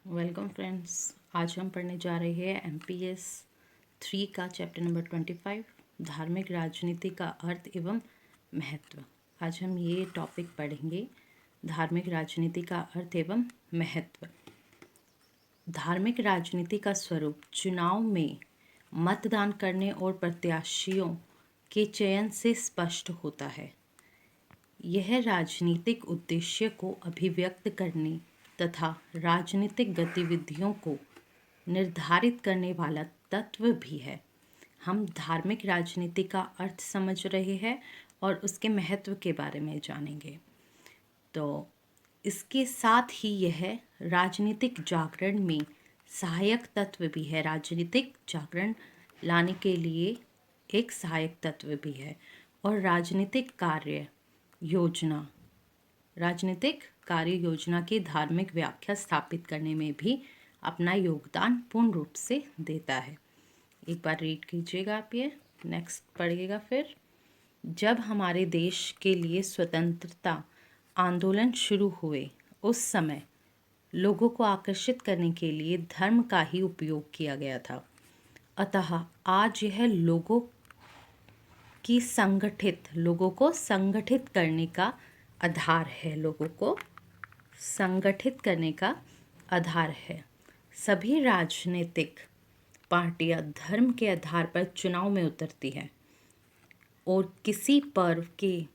Welcome friends. आज हम पढ़ने जा रहे हैं MPS 3 का चैप्टर नंबर 25, धार्मिक राजनीति का अर्थ एवं महत्व। आज हम ये टॉपिक पढ़ेंगे, धार्मिक राजनीति का अर्थ एवं महत्व। धार्मिक राजनीति का स्वरूप चुनाव में मतदान करने और प्रत्याशियों के चयन से स्पष्ट होता है। यह राजनीतिक उद्देश्य को अभिव्यक्त करने तथा राजनीतिक गतिविधियों को निर्धारित करने वाला तत्व भी है। हम धार्मिक राजनीति का अर्थ समझ रहे हैं और उसके महत्व के बारे में जानेंगे। तो इसके साथ ही यह राजनीतिक जागरण में सहायक तत्व भी है। राजनीतिक जागरण लाने के लिए एक सहायक तत्व भी है और राजनीतिक कार्य योजना की धार्मिक व्याख्या स्थापित करने में भी अपना योगदान पूर्ण रूप से देता है। एक बार रीड कीजिएगा आप, ये नेक्स्ट पढ़िएगा। फिर जब हमारे देश के लिए स्वतंत्रता आंदोलन शुरू हुए, उस समय लोगों को आकर्षित करने के लिए धर्म का ही उपयोग किया गया था। अतः आज यह लोगों को संगठित करने का आधार है। सभी राजनीतिक पार्टियां धर्म के आधार पर चुनाव में उतरती है और किसी पर्व के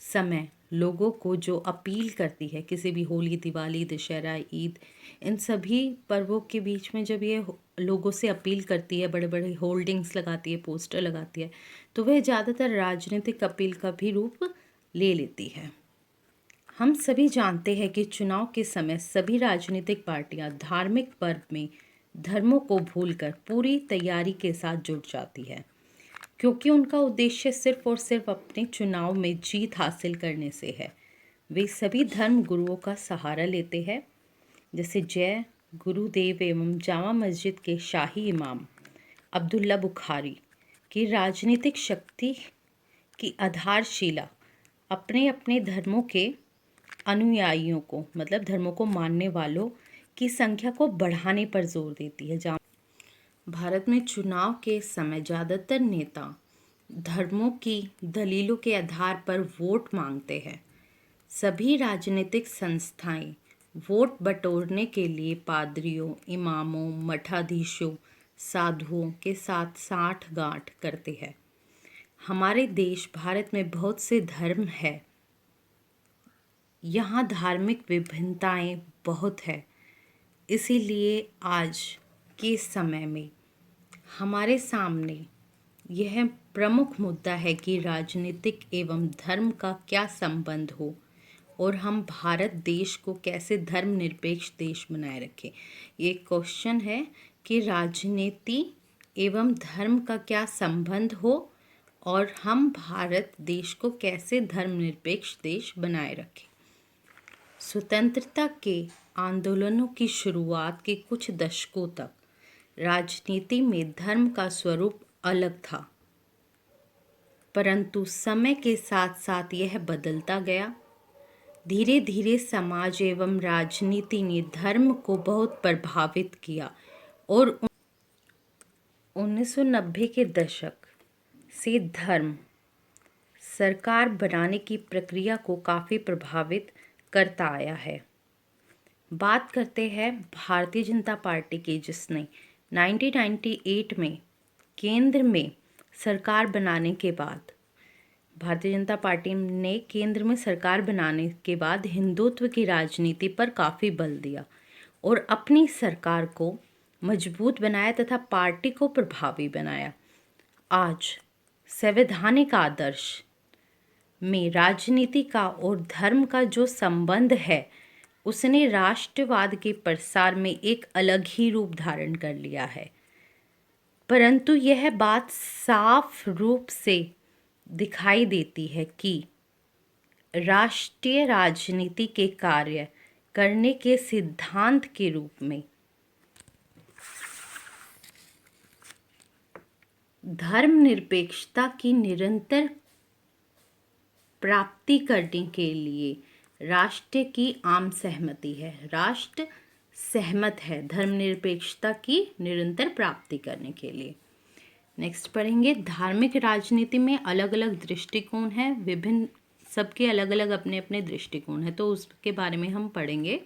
समय लोगों को जो अपील करती है, किसी भी होली, दिवाली, दशहरा, ईद, इन सभी पर्वों के बीच में जब ये लोगों से अपील करती है, बड़े बड़े होल्डिंग्स लगाती है, पोस्टर लगाती है, तो वह ज़्यादातर राजनीतिक अपील का भी रूप ले लेती है। हम सभी जानते हैं कि चुनाव के समय सभी राजनीतिक पार्टियां धार्मिक पर्व में धर्मों को भूलकर पूरी तैयारी के साथ जुट जाती है, क्योंकि उनका उद्देश्य सिर्फ और सिर्फ अपने चुनाव में जीत हासिल करने से है। वे सभी धर्म गुरुओं का सहारा लेते हैं, जैसे जय गुरुदेव एवं जामा मस्जिद के शाही इमाम अब्दुल्ला बुखारी की राजनीतिक शक्ति की आधारशिला अपने अपने धर्मों के अनुयायियों को, मतलब धर्मों को मानने वालों की संख्या को बढ़ाने पर जोर देती है। जहाँ भारत में चुनाव के समय ज़्यादातर नेता धर्मों की दलीलों के आधार पर वोट मांगते हैं। सभी राजनीतिक संस्थाएं वोट बटोरने के लिए पादरियों, इमामों, मठाधीशों, साधुओं के साथ साठगांठ करते हैं। हमारे देश भारत में बहुत से धर्म है। यहाँ धार्मिक विभिन्नताएं बहुत है। इसीलिए आज के समय में हमारे सामने यह प्रमुख मुद्दा है कि राजनीतिक एवं धर्म का क्या संबंध हो और हम भारत देश को कैसे धर्मनिरपेक्ष देश बनाए रखें। ये क्वेश्चन है कि राजनीति एवं धर्म का क्या संबंध हो और हम भारत देश को कैसे धर्मनिरपेक्ष देश बनाए रखें। स्वतंत्रता के आंदोलनों की शुरुआत के कुछ दशकों तक राजनीति में धर्म का स्वरूप अलग था, परंतु समय के साथ साथ यह बदलता गया। धीरे धीरे समाज एवं राजनीति ने धर्म को बहुत प्रभावित किया और 1990 के दशक से धर्म सरकार बनाने की प्रक्रिया को काफ़ी प्रभावित करता आया है। बात करते हैं भारतीय जनता पार्टी की, जिसने 1998 में केंद्र में सरकार बनाने के बाद भारतीय जनता पार्टी ने केंद्र में सरकार बनाने के बाद हिंदुत्व की राजनीति पर काफ़ी बल दिया और अपनी सरकार को मजबूत बनाया तथा पार्टी को प्रभावी बनाया। आज संवैधानिक आदर्श में राजनीति का और धर्म का जो संबंध है, उसने राष्ट्रवाद के प्रसार में एक अलग ही रूप धारण कर लिया है। परंतु यह बात साफ रूप से दिखाई देती है कि राष्ट्रीय राजनीति के कार्य करने के सिद्धांत के रूप में धर्मनिरपेक्षता की निरंतर प्राप्ति करने के लिए राष्ट्र की आम सहमति है। राष्ट्र सहमत है धर्मनिरपेक्षता की निरंतर प्राप्ति करने के लिए। नेक्स्ट पढ़ेंगे, धार्मिक राजनीति में अलग अलग दृष्टिकोण हैं, विभिन्न सबके अलग अलग अपने अपने दृष्टिकोण हैं, तो उसके बारे में हम पढ़ेंगे।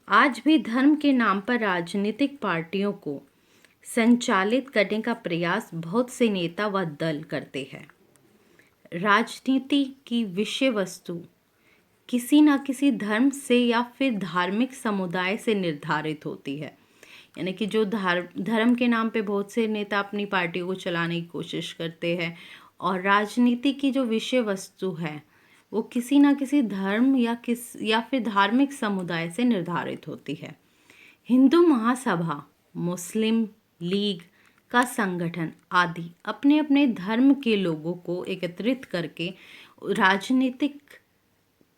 आज भी धर्म के नाम पर राजनीतिक पार्टियों को संचालित करने का प्रयास बहुत से नेता व दल करते हैं। राजनीति की विषय वस्तु किसी न किसी धर्म से या फिर धार्मिक समुदाय से निर्धारित होती है। यानी कि जो धर्म के नाम पे बहुत से नेता अपनी पार्टियों को चलाने की कोशिश करते हैं, और राजनीति की जो विषय वस्तु है वो किसी न किसी धर्म या फिर धार्मिक समुदाय से निर्धारित होती है। हिंदू महासभा, मुस्लिम लीग का संगठन आदि अपने अपने धर्म के लोगों को एकत्रित करके राजनीतिक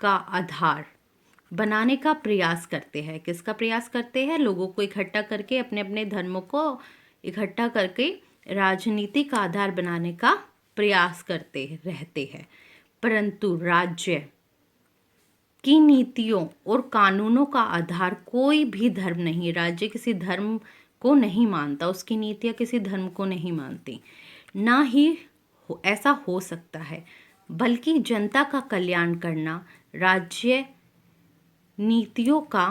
का आधार बनाने का प्रयास करते हैं। किसका प्रयास करते हैं? लोगों को इकट्ठा करके, अपने अपने धर्मों को इकट्ठा करके राजनीति का आधार बनाने का प्रयास करते रहते हैं। परंतु राज्य की नीतियों और कानूनों का आधार कोई भी धर्म नहीं। राज्य किसी धर्म को नहीं मानता, उसकी नीतियाँ किसी धर्म को नहीं मानती, ना ही ऐसा हो सकता है। बल्कि जनता का कल्याण करना राज्य नीतियों का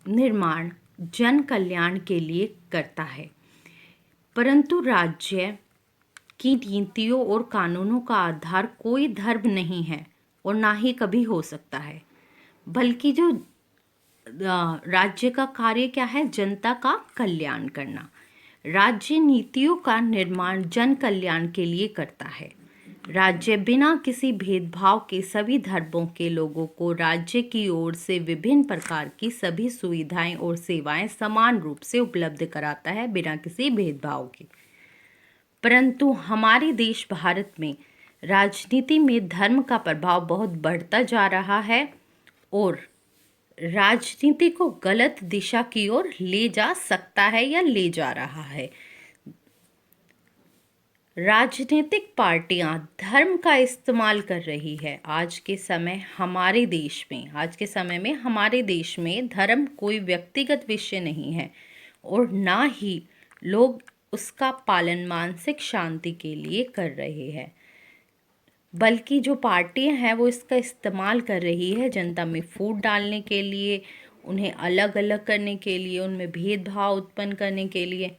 निर्माण जन कल्याण के लिए करता है। परंतु राज्य की नीतियों और कानूनों का आधार कोई धर्म नहीं है और ना ही कभी हो सकता है। बल्कि जो राज्य का कार्य क्या है? जनता का कल्याण करना। राज्य नीतियों का निर्माण जन कल्याण के लिए करता है। राज्य बिना किसी भेदभाव के सभी धर्मों के लोगों को राज्य की ओर से विभिन्न प्रकार की सभी सुविधाएं और सेवाएं समान रूप से उपलब्ध कराता है, बिना किसी भेदभाव के। परंतु हमारे देश भारत में राजनीति में धर्म का प्रभाव बहुत बढ़ता जा रहा है और राजनीति को गलत दिशा की ओर ले जा सकता है या ले जा रहा है। राजनीतिक पार्टियां धर्म का इस्तेमाल कर रही है। आज के समय में हमारे देश में धर्म कोई व्यक्तिगत विषय नहीं है और ना ही लोग उसका पालन मानसिक शांति के लिए कर रहे हैं, बल्कि जो पार्टियां हैं वो इसका इस्तेमाल कर रही है जनता में फूट डालने के लिए, उन्हें अलग अलग करने के लिए, उनमें भेदभाव उत्पन्न करने के लिए,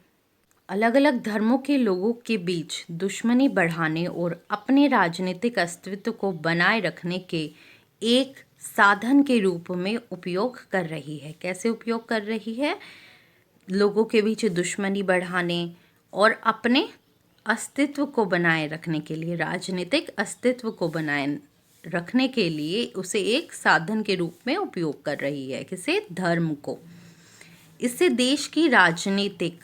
अलग अलग धर्मों के लोगों के बीच दुश्मनी बढ़ाने और अपने राजनीतिक अस्तित्व को बनाए रखने के एक साधन के रूप में उपयोग कर रही है। कैसे उपयोग कर रही है? लोगों के बीच दुश्मनी बढ़ाने और अपने अस्तित्व को बनाए रखने के लिए, राजनीतिक अस्तित्व को बनाए रखने के लिए उसे एक साधन के रूप में उपयोग कर रही है। किसे? धर्म को। इससे देश की राजनीतिक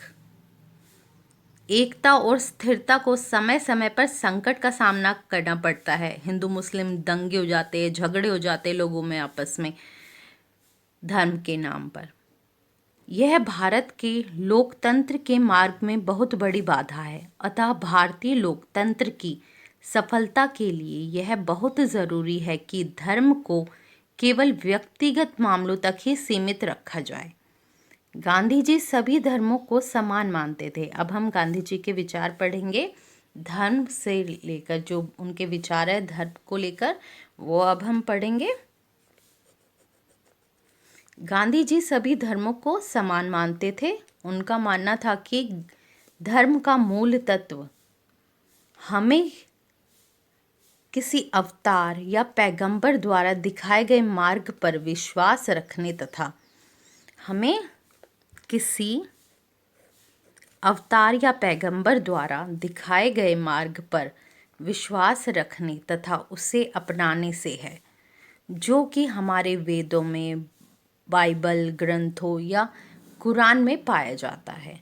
एकता और स्थिरता को समय समय पर संकट का सामना करना पड़ता है। हिंदू मुस्लिम दंगे हो जाते हैं, झगड़े हो जाते हैं लोगों में आपस में धर्म के नाम पर। यह भारत के लोकतंत्र के मार्ग में बहुत बड़ी बाधा है। अतः भारतीय लोकतंत्र की सफलता के लिए यह बहुत ज़रूरी है कि धर्म को केवल व्यक्तिगत मामलों तक ही सीमित रखा जाए। गांधी जी सभी धर्मों को समान मानते थे। अब हम गांधी जी के विचार पढ़ेंगे धर्म से लेकर, जो उनके विचार है धर्म को लेकर, वो अब हम पढ़ेंगे। गांधी जी सभी धर्मों को समान मानते थे। उनका मानना था कि धर्म का मूल तत्व हमें किसी अवतार या पैगंबर द्वारा दिखाए गए मार्ग पर विश्वास रखने तथा हमें किसी अवतार या पैगंबर द्वारा दिखाए गए मार्ग पर विश्वास रखने तथा उसे अपनाने से है, जो कि हमारे वेदों में, बाइबल ग्रंथों या कुरान में पाया जाता है।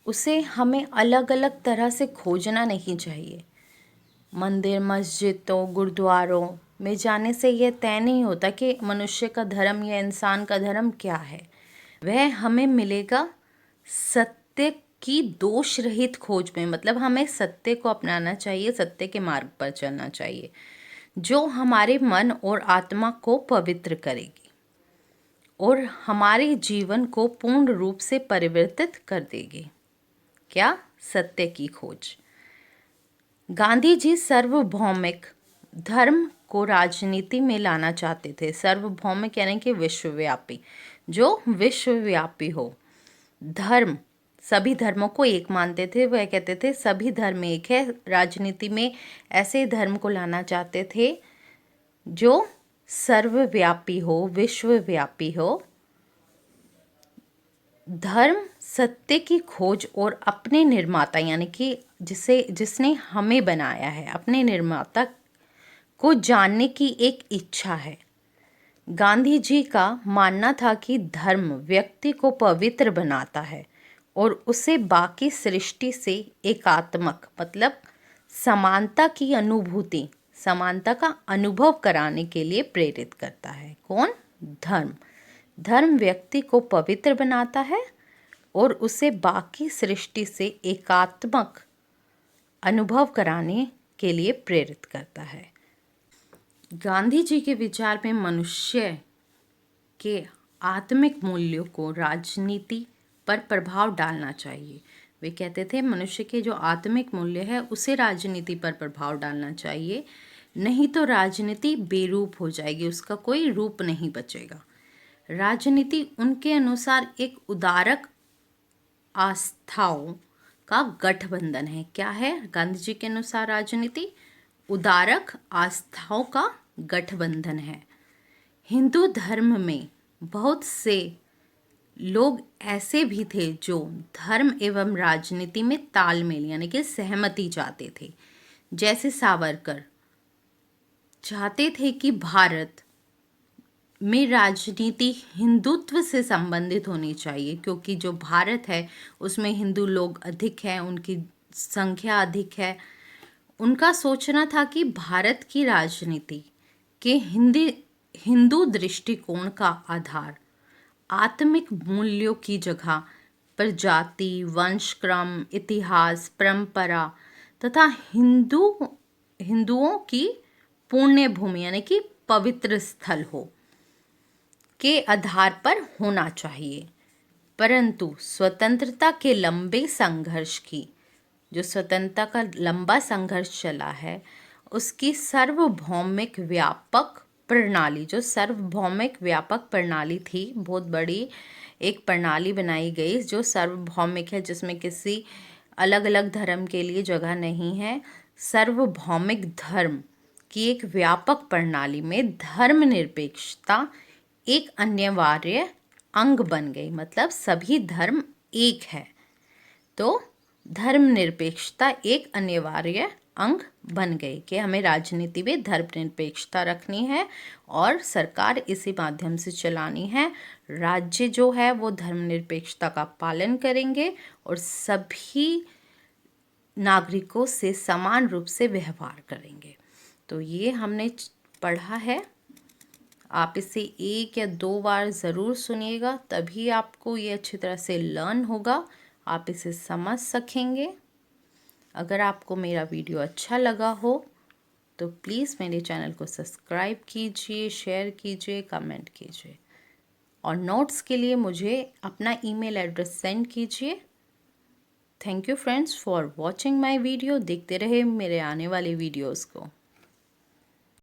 उसे हमें अलग अलग तरह से खोजना नहीं चाहिए। मंदिर, मस्जिदों, गुरुद्वारों में जाने से यह तय नहीं होता कि मनुष्य का धर्म या इंसान का धर्म क्या है। वह हमें मिलेगा सत्य की दोष रहित खोज में। मतलब हमें सत्य को अपनाना चाहिए, सत्य के मार्ग पर चलना चाहिए, जो हमारे मन और आत्मा को पवित्र करेगी और हमारे जीवन को पूर्ण रूप से परिवर्तित कर देगी। क्या? सत्य की खोज। गांधी जी सार्वभौमिक धर्म को राजनीति में लाना चाहते थे। सार्वभौमिक यानी कि विश्वव्यापी, जो विश्वव्यापी हो। धर्म, सभी धर्मों को एक मानते थे। वह कहते थे सभी धर्म एक है। राजनीति में ऐसे धर्म को लाना चाहते थे जो सर्वव्यापी हो, विश्वव्यापी हो। धर्म सत्य की खोज और अपने निर्माता यानी कि जिसने हमें बनाया है, अपने निर्माता को जानने की एक इच्छा है। गांधी जी का मानना था कि धर्म व्यक्ति को पवित्र बनाता है और उसे बाकी सृष्टि से एकात्मक मतलब समानता की अनुभूति, समानता का अनुभव कराने के लिए प्रेरित करता है। कौन? धर्म। धर्म व्यक्ति को पवित्र बनाता है और उसे बाकी सृष्टि से एकात्मक अनुभव कराने के लिए प्रेरित करता है। गांधी जी के विचार में मनुष्य के आत्मिक मूल्यों को राजनीति पर प्रभाव डालना चाहिए। वे कहते थे मनुष्य के जो आत्मिक मूल्य है उसे राजनीति पर प्रभाव डालना चाहिए, नहीं तो राजनीति बेरूप हो जाएगी, उसका कोई रूप नहीं बचेगा। राजनीति उनके अनुसार एक उदारक आस्थाओं का गठबंधन है। क्या है? गांधी जी के अनुसार राजनीति उदारक आस्थाओं का गठबंधन है। हिंदू धर्म में बहुत से लोग ऐसे भी थे जो धर्म एवं राजनीति में तालमेल यानी कि सहमति चाहते थे। जैसे सावरकर चाहते थे कि भारत में राजनीति हिंदुत्व से संबंधित होनी चाहिए, क्योंकि जो भारत है उसमें हिंदू लोग अधिक हैं, उनकी संख्या अधिक है। उनका सोचना था कि भारत की राजनीति के हिंदू दृष्टिकोण का आधार आत्मिक मूल्यों की जगह पर जाति, वंश क्रम, इतिहास, परंपरा तथा हिंदुओं की पुण्य भूमि यानी कि पवित्र स्थल हो के आधार पर होना चाहिए। परंतु स्वतंत्रता के लंबे संघर्ष की, जो स्वतंत्रता का लंबा संघर्ष चला है, उसकी सार्वभौमिक व्यापक प्रणाली, जो सार्वभौमिक व्यापक प्रणाली थी, बहुत बड़ी एक प्रणाली बनाई गई जो सार्वभौमिक है, जिसमें किसी अलग अलग धर्म के लिए जगह नहीं है। सार्वभौमिक धर्म की एक व्यापक प्रणाली में धर्मनिरपेक्षता एक अनिवार्य अंग बन गई। मतलब सभी धर्म एक है तो धर्मनिरपेक्षता एक अनिवार्य अंग बन गई कि हमें राजनीति में धर्मनिरपेक्षता रखनी है और सरकार इसी माध्यम से चलानी है। राज्य जो है वो धर्मनिरपेक्षता का पालन करेंगे और सभी नागरिकों से समान रूप से व्यवहार करेंगे। तो ये हमने पढ़ा है। आप इसे 1 या 2 बार ज़रूर सुनिएगा, तभी आपको ये अच्छी तरह से लर्न होगा, आप इसे समझ सकेंगे। अगर आपको मेरा वीडियो अच्छा लगा हो तो प्लीज़ मेरे चैनल को सब्सक्राइब कीजिए, शेयर कीजिए, कमेंट कीजिए और नोट्स के लिए मुझे अपना ईमेल एड्रेस सेंड कीजिए। Thank you friends for watching my video. देखते रहे मेरे आने वाले वीडियोज़ को।